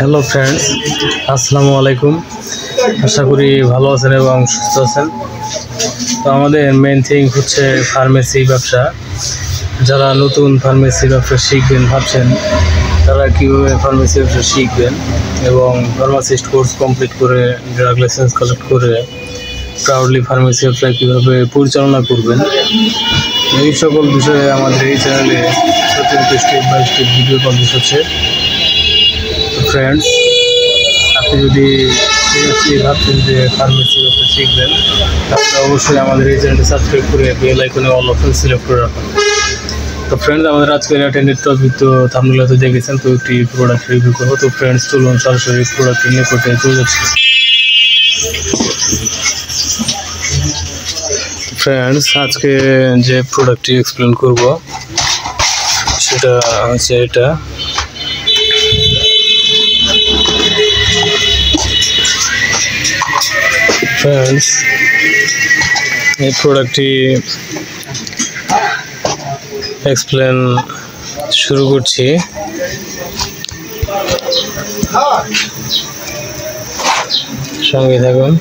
Hello friends, আসসালামু আলাইকুম। আশা করি ভালো আছেন এবং সুস্থ আছেন। তো আমাদের মেন থিং হচ্ছে ফার্মেসি ব্যবসা। যারা নতুন ফার্মেসি ব্যবসা শিখবেন ভাবছেন, তারা কীভাবে ফার্মেসি ব্যবসা শিখবেন এবং ফার্মাসিস্ট কোর্স কমপ্লিট করে ড্রাগ লাইসেন্স কালেক্ট করে প্রাউডলি ফার্মেসি ব্যবসা কীভাবে পরিচালনা করবেন, এই সকল বিষয়ে আমাদের এই চ্যানেলে প্রতিনিয়ত step by step video publish হচ্ছে। তো ফ্রেন্ডস, আপনি যদি সিরিয়াসলি ভাবছেন যে ফার্মেসি ব্যবসা শিখবেন, তাহলে অবশ্যই আমাদের এই চ্যানেলটি সাবস্ক্রাইব করে বেল আইকনে অল অপশন সিলেক্ট করে রাখুন। তো ফ্রেন্ডস, আমাদের আজকের অ্যাটেন্ডেড টপিক তো থাম্বনেইলে দেখেছেন, তো একটি প্রোডাক্ট রিভিউ করবো। তো ফ্রেন্ডস, চলুন সরাসরি প্রোডাক্টের নিকটে চলে যাচ্ছি। ফ্রেন্ডস, আজকে যে প্রোডাক্টটি এক্সপ্লেন করব সেটা হচ্ছে এটা। ফ্রেন্ডস, এই প্রোডাক্টটি এক্সপ্লেন শুরু করছি। সঙ্গে থাকুন।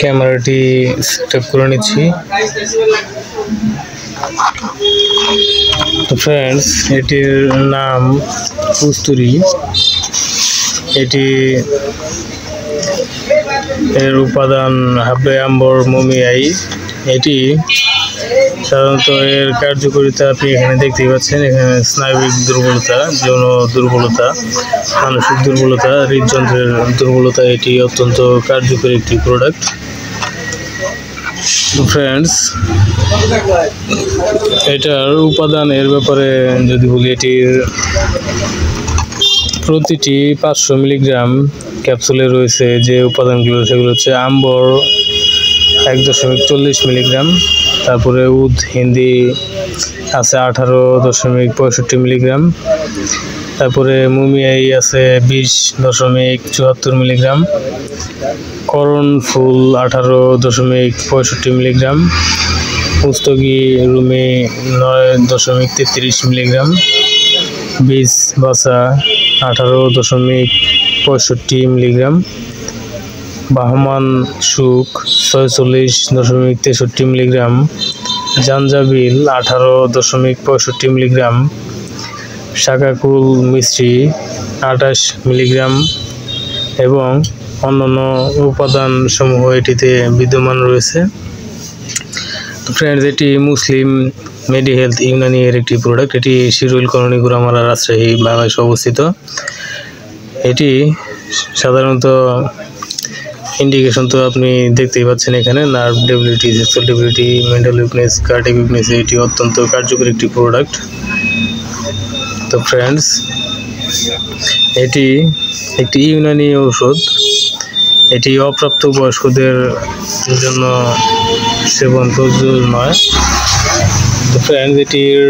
ক্যামেরাটি সেটআপ করে নিচ্ছি। তো ফ্রেন্ডস, এটির নাম কস্তুরী। এটি এর উপাদান হাব্বে আম্বর মোমিয়াই। এটি সাধারণত এর কার্যকারিতা আপনি এখানে দেখতেই পাচ্ছেন। এখানে স্নায়বিক দুর্বলতা, যৌন দুর্বলতা, মানসিক দুর্বলতা, হৃদযন্ত্রের দুর্বলতা, এটি অত্যন্ত কার্যকরী একটি প্রোডাক্ট। ফ্রেন্ডস, এটার উপাদানের ব্যাপারে যদি বলি, এটির প্রতিটি 500 মিলিগ্রাম ক্যাপসুলে রয়েছে যে উপাদানগুলো, সেগুলো হচ্ছে আম্বর 1.40 মিলিগ্রাম, তারপরে উদ হিন্দি আছে 18.65 মিলিগ্রাম, তারপরে মুমিয়াই আছে 20.74 মিলিগ্রাম, করণ ফুল 18.65 মিলিগ্রাম, পুস্তকি রুমি 9.33 মিলিগ্রাম, বীজ বাসা 18.65 মিলিগ্রাম, বাহমান সুখ 46.63 মিলিগ্রাম, জাঞ্জাবিল 18.65 মিলিগ্রাম, শাকাকুল মিশ্রি 28 মিলিগ্রাম এবং অন্যান্য উপাদান সমূহ এটিতে বিদ্যমান রয়েছে। তো ফ্রেন্ডস, এটি মুসলিম মেডি হেলথ ইউনানি এর একটি প্রোডাক্ট। এটি শিরুইল কলোনি গুরামারা, রাজশাহী, বাংলাদেশে অবস্থিত। এটি সাধারণত ইন্ডিকেশন তো আপনি দেখতেই পাচ্ছেন এখানে, nerve debility, sexual debility, mental weakness, cardiac weakness. এটি অত্যন্ত কার্যকরী একটি প্রোডাক্ট। তো ফ্রেন্ডস, এটি একটি ইউনানি ঔষধ। এটি অপ্রাপ্ত বয়স্কদের জন্য সেবন প্রযোজ্য নয়। তো ফ্রেন্ডস, এটির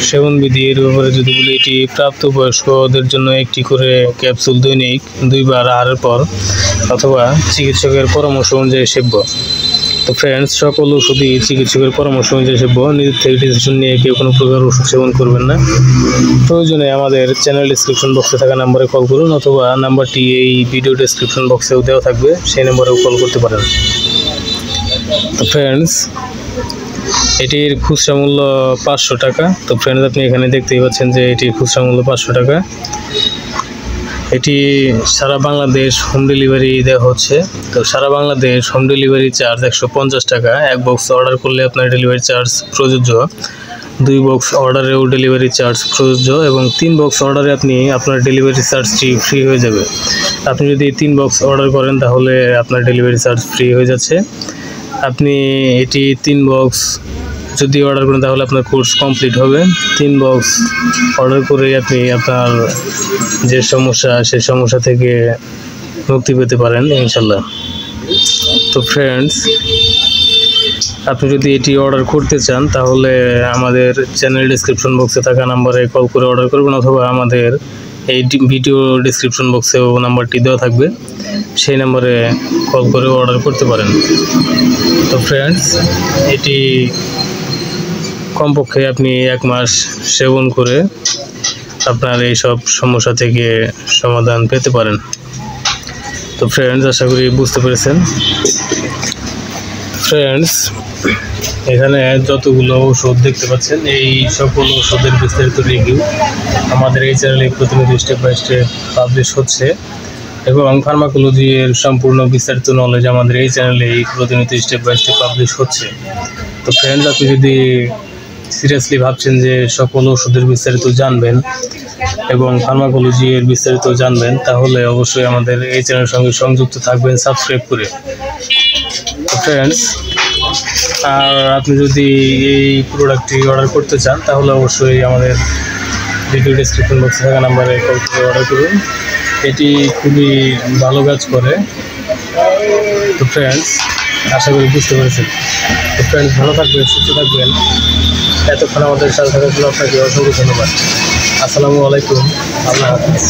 সেবনবিধির ব্যাপারে যদি বলি, এটি প্রাপ্তবয়স্কদের জন্য একটি করে ক্যাপসুল দৈনিক 2 বার আহারের পর অথবা চিকিৎসকের পরামর্শ অনুযায়ী সেব্য। তো ফ্রেন্ডস, সকল ওষুধই চিকিৎসকের পরামর্শ অনুযায়ী সেব্য। নিজের থেকে ডিসিশন নিয়ে কেউ কোনো প্রকার ওষুধ সেবন করবেন না। প্রয়োজনে আমাদের চ্যানেল ডিসক্রিপশন বক্সে থাকা নাম্বারে কল করুন, অথবা নাম্বারটি এই ভিডিও ডিসক্রিপশন বক্সেও দেওয়া থাকবে, সেই নাম্বারেও কল করতে পারেন। তো ফ্রেন্ডস, এটির খুচরা মূল্য 500 টাকা। তো ফ্রেন্ডস, আপনি এখানে দেখতেই পাচ্ছেন যে এটির খুচরা মূল্য 500 টাকা। এটি সারা বাংলাদেশ হোম ডেলিভারি দেওয়া হচ্ছে। তো সারা বাংলাদেশ হোম ডেলিভারি চার্জ 150 টাকা। 1 বক্স অর্ডার করলে আপনার ডেলিভারি চার্জ প্রযোজ্য, 2 বক্স অর্ডারেও ডেলিভারি চার্জ প্রযোজ্য এবং 3 বক্স অর্ডারে আপনি আপনার ডেলিভারি চার্জটি ফ্রি হয়ে যাবে। আপনি যদি 3 বক্স অর্ডার করেন, তাহলে আপনার ডেলিভারি চার্জ ফ্রি হয়ে যাচ্ছে। আপনি এটি 3 বক্স যদি অর্ডার করেন, তাহলে আপনার কোর্স কমপ্লিট হবে। 3 বক্স অর্ডার করে আপনি আপনার যে সমস্যা, সেই সমস্যা থেকে মুক্তি পেতে পারেন ইনশাল্লাহ। তো ফ্রেন্ডস, আপনি যদি এটি অর্ডার করতে চান, তাহলে আমাদের চ্যানেল ডিসক্রিপশন বক্সে থাকা নাম্বারে কল করে অর্ডার করবেন, অথবা আমাদের এই ভিডিও ডিসক্রিপশন বক্সেও নাম্বারটি দেওয়া থাকবে, সেই নাম্বারে কল করে অর্ডার করতে পারেন। তো ফ্রেন্ডস, এটি কমপক্ষে আপনি 1 মাস সেবন করে আপনার এই সব সমস্যা থেকে সমাধান পেতে পারেন। তো ফ্রেন্ডস, আশা করি বুঝতে পেরেছেন। ফ্রেন্ডস, এখানে যতগুলো ওষুধ দেখতে পাচ্ছেন, এই সকল ওষুধের বিস্তারিত রিভিউ আমাদের এই চ্যানেলে প্রতিনিয়ত স্টেপ বাই স্টেপ পাবলিশ হচ্ছে এবং ফার্মাকোলজির সম্পূর্ণ বিস্তারিত নলেজ আমাদের এই চ্যানেলে প্রতিনিয়ত স্টেপ বাই স্টেপ পাবলিশ হচ্ছে। তো ফ্রেন্ডস, আপনি যদি সিরিয়াসলি ভাবছেন যে সকল ওষুধের বিস্তারিত জানবেন এবং ফার্মাকোলজির বিস্তারিত জানবেন, তাহলে অবশ্যই আমাদের এই চ্যানেলের সঙ্গে সংযুক্ত থাকবেন সাবস্ক্রাইব করে। তো ফ্রেন্ডস, আর আপনি যদি এই প্রোডাক্টটি অর্ডার করতে চান তাহলে অবশ্যই আমাদের ভিডিও ডেসক্রিপশন বক্সে থাকা নাম্বারে কল করে অর্ডার করুন। এটি খুবই ভালো কাজ করে। তো ফ্রেন্ডস, আশা করি বুঝতে পেরেছেন। তো ফ্রেন্ডস, ভালো থাকবেন, সুস্থ থাকবেন। এতক্ষণ আমাদের সাথে থাকার জন্য আপনাকে অসংখ্য ধন্যবাদ। আসসালামু আলাইকুম, আল্লাহ হাফেজ।